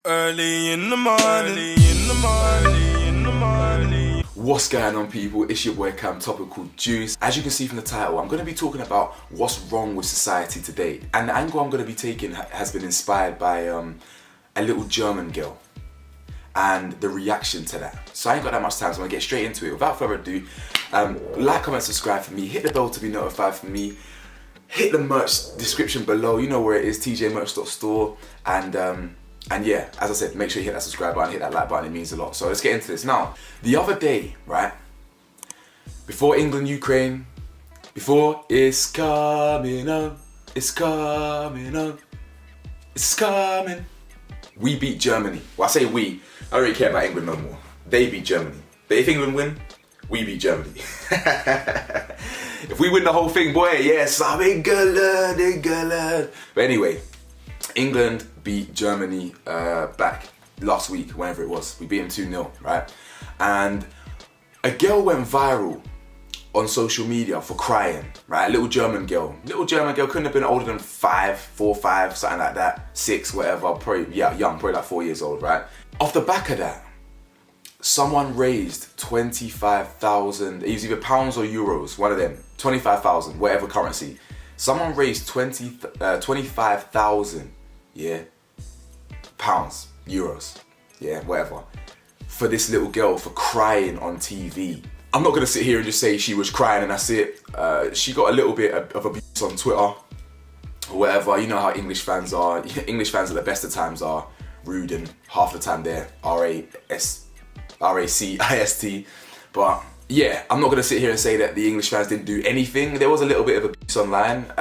Early in the morning. What's going on, people? It's your boy Cam, Topical Juice. As you can see from the title, I'm going to be talking about what's wrong with society today. And the angle I'm going to be taking has been inspired by a little German girl and the reaction to that. So I ain't got that much time, so I'm going to get straight into it. Without further ado, like, comment, subscribe for me. Hit the bell to be notified for me. Hit the merch description below. You know where it is, tjmerch.store. And yeah, as I said, make sure you hit that subscribe button, hit that like button, it means a lot. So let's get into this. Now, the other day, right, before England, Ukraine, before it's coming up, it's coming up, it's coming. We beat Germany. Well, I say we, I don't really care about England no more. They beat Germany. But if England win, we beat Germany. If we win the whole thing, boy, yes, I'm England. But anyway, England beat Germany back last week, whenever it was. We beat them 2-0, right? And a girl went viral on social media for crying, right? A little German girl. Little German girl, couldn't have been older than 4, 5, something like that. 6, whatever, probably, yeah, young, probably like 4 years old, right? Off the back of that, someone raised 25,000, it was either pounds or euros, one of them, 25,000, whatever currency. Someone raised 25,000, yeah, pounds, euros, yeah, whatever, for this little girl for crying on TV. I'm not gonna sit here and just say she was crying and that's it. She got a little bit of abuse on Twitter, or whatever. You know how English fans are. English fans at the best of times are rude and half the time they're R-A-C-I-S-T. But yeah, I'm not gonna sit here and say that the English fans didn't do anything. There was a little bit of abuse online.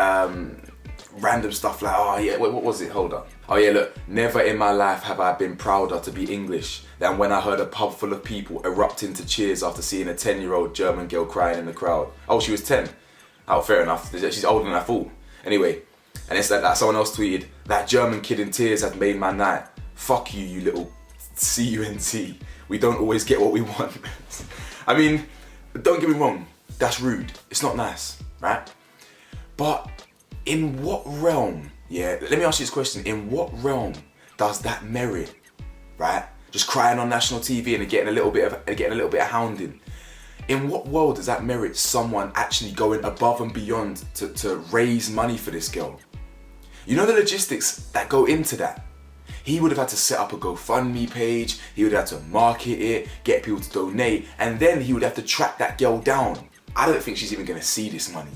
Random stuff like, oh yeah, what was it? Hold up. Oh yeah, look, never in my life have I been prouder to be English than when I heard a pub full of people erupt into cheers after seeing a 10-year-old German girl crying in the crowd. Oh, she was 10. Oh, fair enough. She's older than I thought. Anyway, and it's like that. Someone else tweeted, that German kid in tears has made my night. Fuck you, you little cunt. We don't always get what we want. I mean, don't get me wrong, that's rude. It's not nice, right? But in what realm, yeah, let me ask you this question. In what realm does that merit, right? Just crying on national TV and getting a little bit of hounding. In what world does that merit someone actually going above and beyond to raise money for this girl? You know the logistics that go into that. He would have had to set up a GoFundMe page, he would have had to market it, get people to donate, and then he would have to track that girl down. I don't think she's even gonna see this money.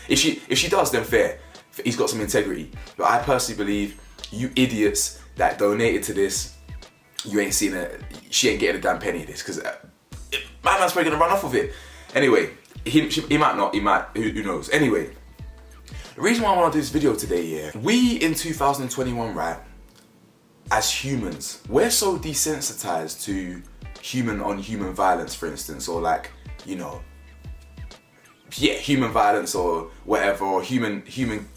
If she does, then fair. He's got some integrity. But I personally believe you idiots that donated to this, you ain't seen it. She ain't getting a damn penny of this because my man's probably gonna run off with it. Anyway, he might not. He might. Who knows? Anyway, the reason why I want to do this video today, yeah, we in 2021, right? As humans, we're so desensitized to human on human violence, for instance, or like, you know, yeah, human violence or whatever, or human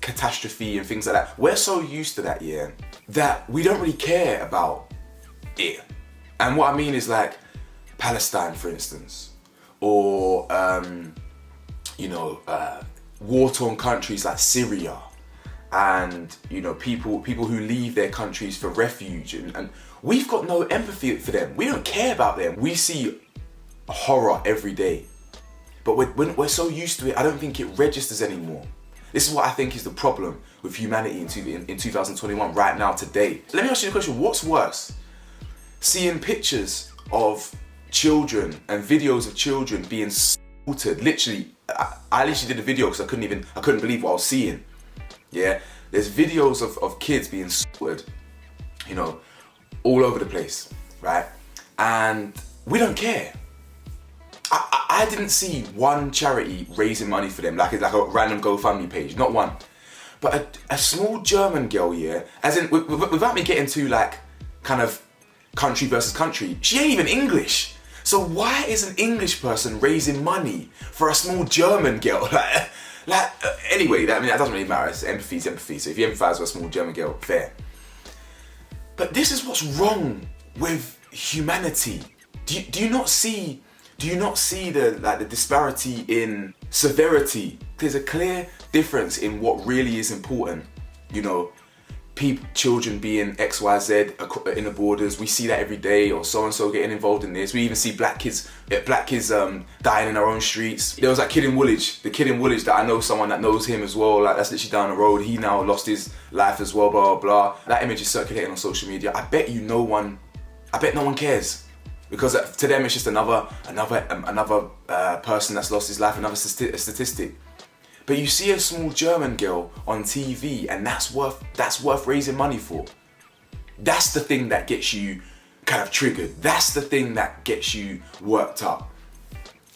catastrophe and things like that. We're so used to that, yeah, that we don't really care about it. And what I mean is like Palestine, for instance, or you know, war-torn countries like Syria, and you know, people who leave their countries for refuge, and we've got no empathy for them. We don't care about them. We see horror every day. But we're so used to it, I don't think it registers anymore. This is what I think is the problem with humanity in 2021, right now, today. Let me ask you the question, what's worse? Seeing pictures of children and videos of children being slaughtered. Literally, I literally did a video because I couldn't believe what I was seeing. Yeah, there's videos of kids being slaughtered, you know, all over the place, right? And we don't care. I didn't see one charity raising money for them, like a random GoFundMe page, not one. But a small German girl, yeah, as in, without me getting to like, kind of country versus country, she ain't even English. So why is an English person raising money for a small German girl? Anyway, I mean, that doesn't really matter, it's empathy. So if you empathize with a small German girl, fair. But this is what's wrong with humanity. Do you not see the disparity in severity? There's a clear difference in what really is important. You know, children being XYZ in the borders. We see that every day, or so and so getting involved in this. We even see black kids dying in our own streets. There was that kid in Woolwich, that I know someone that knows him as well. Like, that's literally down the road. He now lost his life as well. Blah blah blah. That image is circulating on social media. I bet no one cares, because to them it's just another person that's lost his life, another statistic. But you see a small German girl on TV, and that's worth raising money for. That's the thing that gets you kind of triggered. That's the thing that gets you worked up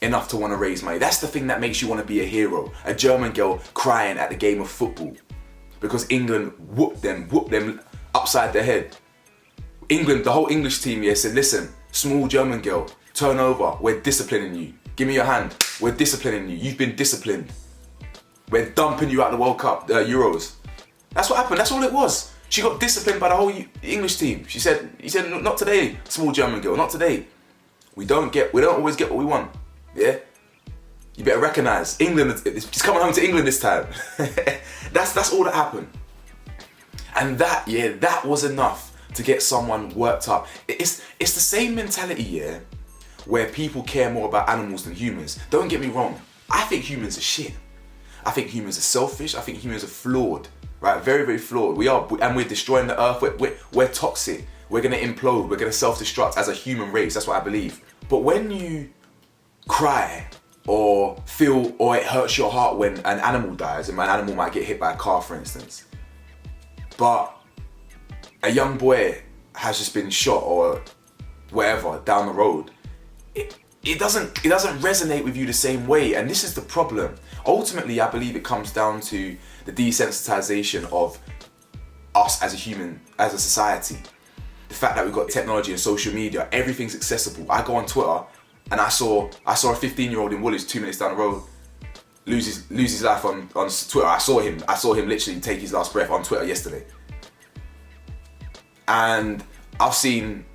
enough to want to raise money. That's the thing that makes you want to be a hero. A German girl crying at the game of football because England whooped them upside their head. England, the whole English team here said, listen, small German girl, turn over. We're disciplining you. Give me your hand. We're disciplining you. You've been disciplined. We're dumping you out of the World Cup, Euros. That's what happened. That's all it was. She got disciplined by the whole English team. He said, not today, small German girl, not today. We don't always get what we want. Yeah? You better recognise England. She's coming home to England this time. That's all that happened. And that was enough to get someone worked up. It's the same mentality, yeah, where people care more about animals than humans. Don't get me wrong. I think humans are shit. I think humans are selfish. I think humans are flawed, right? Very, very flawed. We are, and we're destroying the earth. We're toxic. We're gonna implode. We're gonna self-destruct as a human race. That's what I believe. But when you cry or feel, or it hurts your heart when an animal dies, and an animal might get hit by a car, for instance, but a young boy has just been shot or whatever down the road, it doesn't resonate with you the same way. And this is the problem. Ultimately, I believe it comes down to the desensitization of us as a human, as a society. The fact that we've got technology and social media, everything's accessible. I go on Twitter and I saw a 15-year-old in Woolwich 2 minutes down the road lose his life on Twitter. I saw him literally take his last breath on Twitter yesterday. And I've seen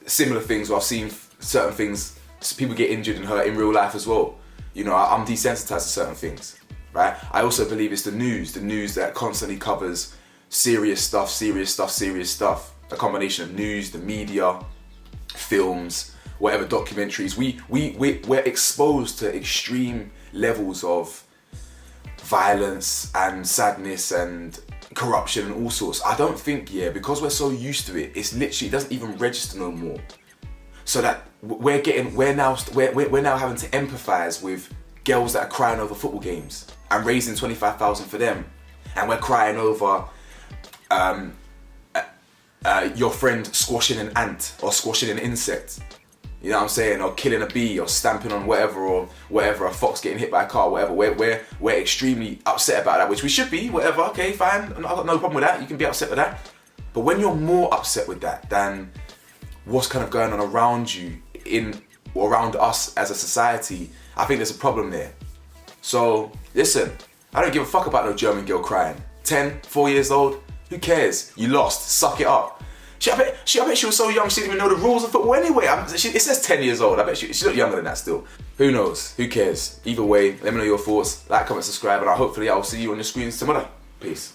similar things, or I've seen certain things, people get injured and hurt in real life as well. You know, I'm desensitized to certain things, right? I also believe it's the news that constantly covers serious stuff. A combination of news, the media, films, whatever, documentaries. We're exposed to extreme levels of violence and sadness and corruption and all sorts. I don't think, because we're so used to it, it doesn't even register no more. So that we're now having to empathize with girls that are crying over football games and raising 25,000 for them, and we're crying over your friend squashing an ant or squashing an insect. You know what I'm saying? Or killing a bee, or stamping on whatever, a fox getting hit by a car, whatever. We're extremely upset about that, which we should be, whatever, okay, fine. I've got no problem with that. You can be upset with that. But when you're more upset with that than what's kind of going on around you, around us as a society, I think there's a problem there. So, listen, I don't give a fuck about no German girl crying. 4 years old, who cares? You lost, suck it up. I bet she was so young she didn't even know the rules of football anyway. It says 10 years old. I bet she's not younger than that still. Who knows? Who cares? Either way, let me know your thoughts. Like, comment, subscribe, and hopefully I'll see you on your screens tomorrow. Peace.